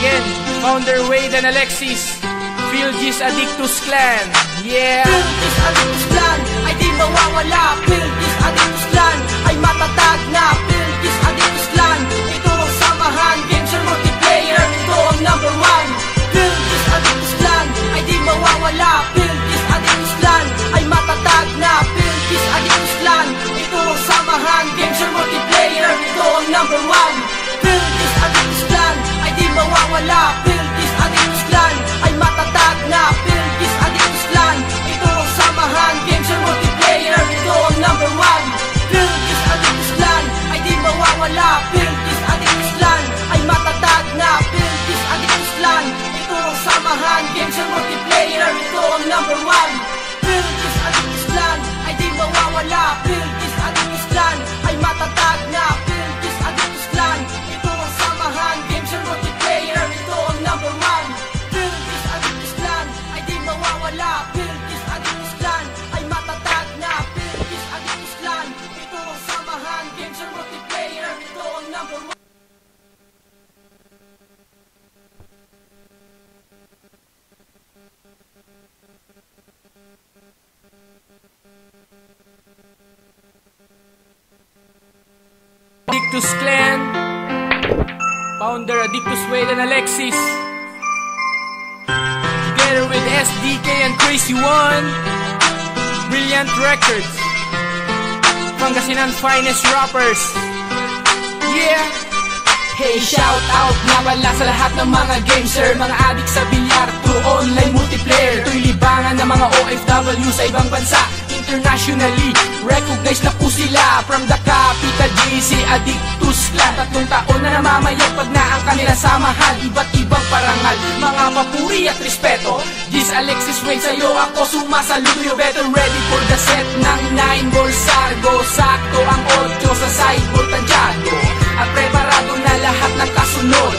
again, Founder Wade and Alexis, Philgis Addictus Clan. Yeah! Philgis Addictus Clan ay di mawawala. Philgis Addictus Clan ay matatag na. Philgis Addictus Clan, ito ang samahan. Games or multiplayer, ito ang number one. Philgis Addictus Clan ay di mawawala. Philgis Addictus Clan ay matatag na. Philgis Addictus Clan, ito ang samahan. Games or multiplayer, ito ang number one. Philgis Addictus Clan ay di mawawala. Philgis Addictus Clan ay matatag na. Philgis Addictus Clan, ito ang samahan. Games or multiplayer, ito ang number one. Philgis Addictus Clan ay di mawawala. Philgis Addictus Clan ay matatag na. Philgis Addictus Clan, ito ang samahan. Games or multiplayer, ito ang number one. Philgis Addictus Clan ay di mawawala. Philgis Addictus Clan ay matatag na. Philgis Addictus Clan, ito ang samahan. Games or multiplayer, ito ang number one. Philgis Addictus Clan ay di mawawala. Philgis Addictus Clan ay matatag na. Philgis Addictus Clan, ito ang samahan. Games or multiplayer, ito ang number one. Addictus Clan, Founder Addictus Wade and Alexis, together with SDK and Crazy One, Brilliant Records, Pangasinan finest rappers. Yeah! Hey, shout out nga pala sa lahat ng mga gamer, mga addict sa bilyar, through online multiplayer. Ito'y libangan ng mga OFW sa ibang bansa. Internationally, recognized na po sila. From the capital, GC Addictus Clan. 3 taon na namamayagpag na ang kanila samahan. Iba't ibang parangal, mga papuri at respeto. Gis Alexis Wade, sa'yo ako sumasaludo. You better ready for the set ng 9 ball sargo. Sakto ang 8 sa sideboard tansyado. At preparado na lahat ng kasunod.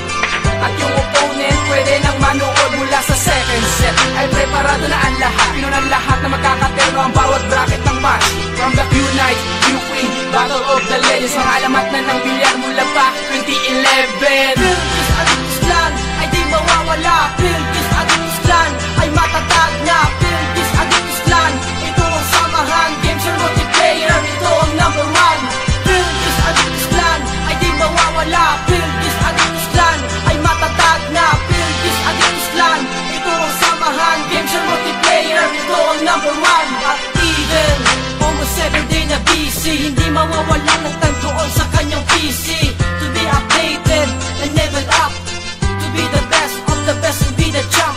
At yung opponent pwede nang manood mula sa second set. Ay preparado na ang lahat. Pinunan lahat na magkakaterno ang bawat bracket ng match. From the Q-Night, Q-Queen, Battle of the Legends. Mga alamat na ng bilyar mula pa 2011. Philgis Addictus Clan ay di mawawala. Philgis Addictus Clan ay matatag na. Philgis Addictus Clan, ito ang samahan. Games or multiplayer, ito ang number one. Philgis Addictus Clan ay di mawawala. Philgis Addictus Clan ay matatag na. Philgis Addictus Clan, ito ang samahan. Games or multiplayer, ito ang number one. At even almost every day na busy, hindi mawawala ng time doon sa kanyang PC. To be updated and level up, to be the best of the best and be the champ.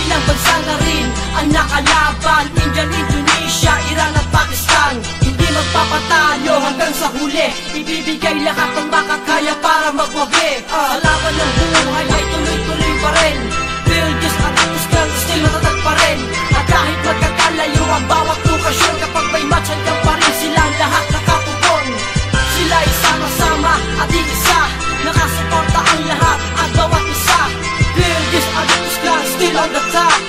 Ilang bansa na rin ang nakalaban, India, Indonesia, Iran at Pakistan. Hindi magpapatalo hanggang sa huli, ibibigay lahat ng makakaya para magwagi. Sa laban ng buhay ay tuloy-tuloy pa rin. Philgis Addictus Clan still matatag pa rin. At kahit magkakalayo ang bawat lokasyon, kapag may match hanggang pa rin silang lahat nakatugon. Sila ay sama-sama at iisa, nakasuporta ang lahat at bawat isa. Philgis Addictus Clan still on the top.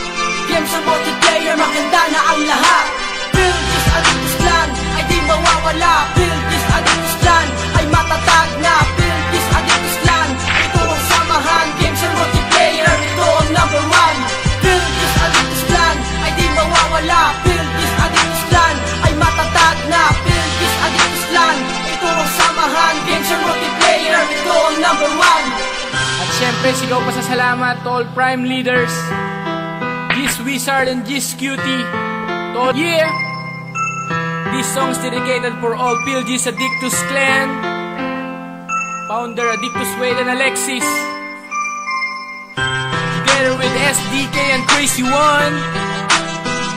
Games sa multiplayer, maganda na ang lahat. Philgis Addictus Clan ay di mawawala. Philgis Addictus Clan ay matatag na. Philgis Addictus Clan, ito ang samahan. Games sa multiplayer, ito ang number one. Philgis Addictus Clan ay di mawawala. Philgis Addictus Clan ay matatag na. Philgis Addictus Clan, ito ang samahan. Games sa multiplayer, ito ang number one. At syempre, sigaw pasasalamat to all prime leaders, Gis Wizard and Gis Cutie. Yeah! This song's dedicated for all Philgis Addictus Clan, Founder Addictus Wade and Alexis, together with SDK and Crazy One,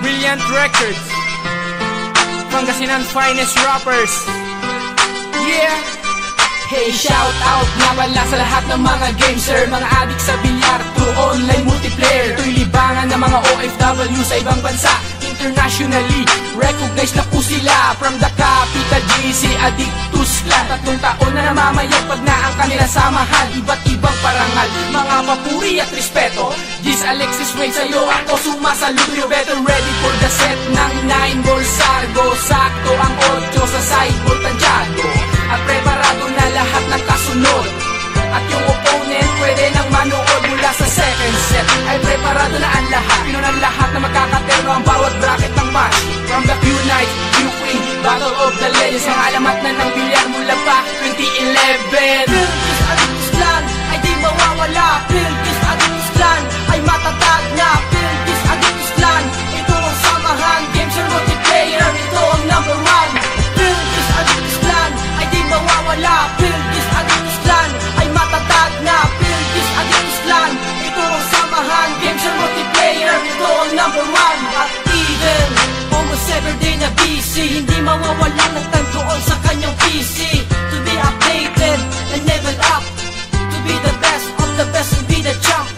Brilliant Records, Pangasinan finest rappers. Yeah! Hey, shout out nga pala sa lahat ng mga gamer, mga addict sa bilyar, through online multiplayer. Ito'y libangan ng mga OFW sa ibang bansa. Internationally, recognized na po sila. From the capital, GC Addictus Clan. 3 taon na namamayagpag na ang kanila samahan. Iba't ibang parangal, mga papuri at respeto. Gis Alexis Wade, sa'yo ako sumasaludo. You better ready for the set ng 9 ball sargo. Sakto ang 8 sa sideboard tansyado. At preparado na lahat ng kasunod. At yung opponent pwede nang manood Ano ang bawat bracket ng match? From the Q-Night, Q-Queen, Battle of the Legends. Ang alamat na ng bilyar mula pa 2011. Philippines Addictus Clan ay di mawawala. Philippines Addictus Clan ay matatag na. Philippines Addictus Clan, ito ang samahan. Games or multiplayer, ito ang number one. Philippines Addictus Clan ay di mawawala. Philippines Addictus Clan ay matatag na. Philippines Addictus Clan, ito ang samahan. Games or multiplayer, ito ang number one. At even almost every day na busy, hindi mawawala ng time doon sa kanyang PC. To be updated and level up, to be the best of the best and be the champ.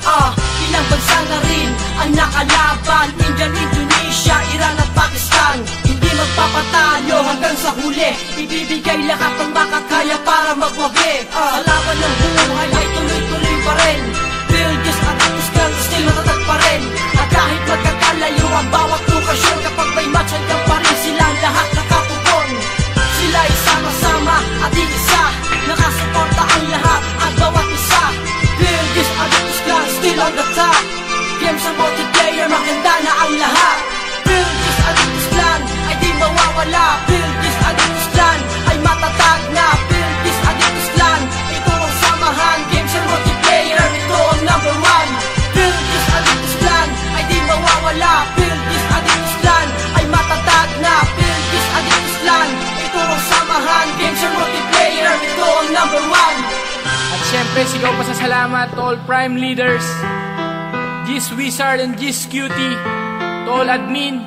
Ilang bansa na rin ang nakalaban, India, Indonesia, Iran at Pakistan. Hindi magpapatalo hanggang sa huli, ibibigay lahat ng makakaya para magwagi. Sa laban ng buhay ay tuloy-tuloy pa rin. Philippines Addictus Clan still matatag pa rin. At kahit magkakalayo ang bawat lokasyon, kapag may match hanggang pa rin silang lahat nakatugon. Sila ay sama-sama at iisa, nakasuporta ang lahat at bawat isa. Philippines Addictus Clan still on the top. Games ang multiplayer, maganda na ang lahat. Philippines Addictus Clan ay di mawawala. Philippines Addictus Clan ay matatag na. Philippines Addictus Clan, ito ang samahan. Games and multiplayer, ito ang number one. Philippines Addictus Clan ay di mawawala. Philippines Addictus Clan ay matatag na. Philippines Addictus Clan, ito ang samahan. Games and multiplayer, ito ang number one. At syempre, sigaw pa sa salamat to all prime leaders, G's Wizard and G's Cutie, to all admin,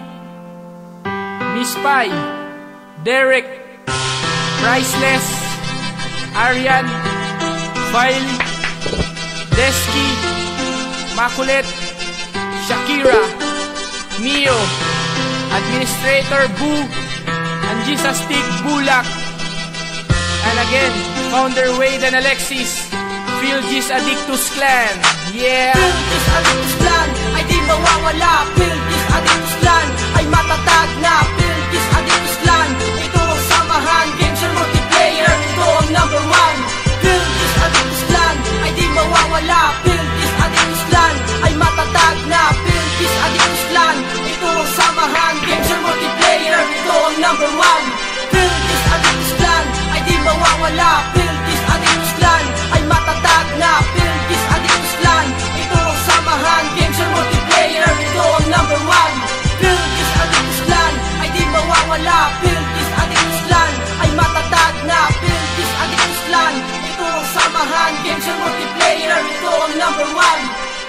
Miss Pai, Derek, Priceless, Arian, File, Desky, Makulit, Shakira, Mio, Administrator Boo, and Jesus Stick Bulak. And again, Founder Wade and Alexis, Phil G's Addictus Clan. Yeah! Philippines Addictus Clan ay di mawawala. Philippines Addictus Clan ay matatag na. Philippines Addictus Clan, ito ang samahan. Games or multiplayer, ito ang number one. Philippines Addictus Clan ay di mawawala. Philippines Addictus Clan ay matatag na. Philippines Addictus Clan, ito ang samahan. Games or multiplayer, ito ang number one. Philippines Addictus Clan ay di mawawala. Philippines Addictus Clan ay matatag na. Philippines Addictus Clan, ito ang samahan. Games or multiplayer, ito ang number one. Philippines Addictus Clan ay di mawawala. Philippines Addictus Clan ay matatag na. Philippines Addictus Clan, ito ang samahan. Games or multiplayer, ito ang number one.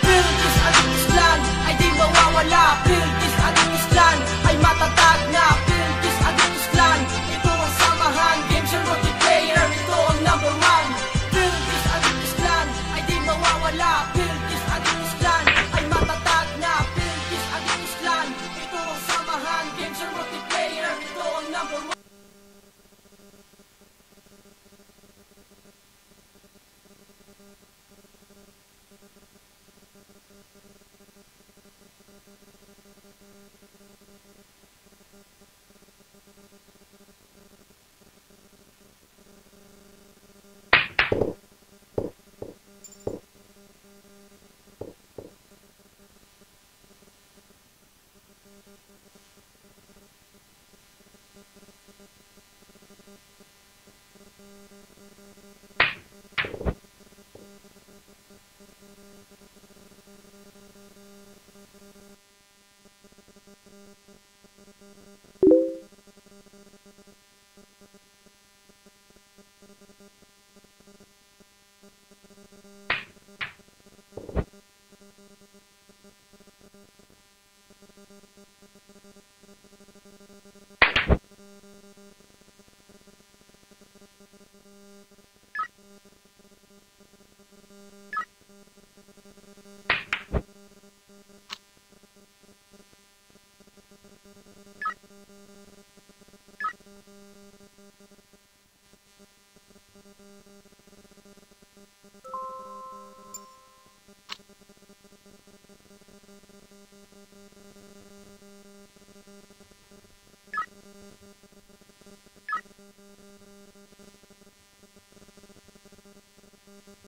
Philippines Addictus Clan ay di mawawala. Philippines Addictus Clan ay matatag na. Philippines Addictus Clan, ito ang samahan. Games or multiplayer, ito ang number one. Philippines Addictus Clan ay di mawawala. Philippines Addictus Clan ay matatag na. Philippines Addictus Clan, ito ang samahan. Games or multiplayer, ito ang number one.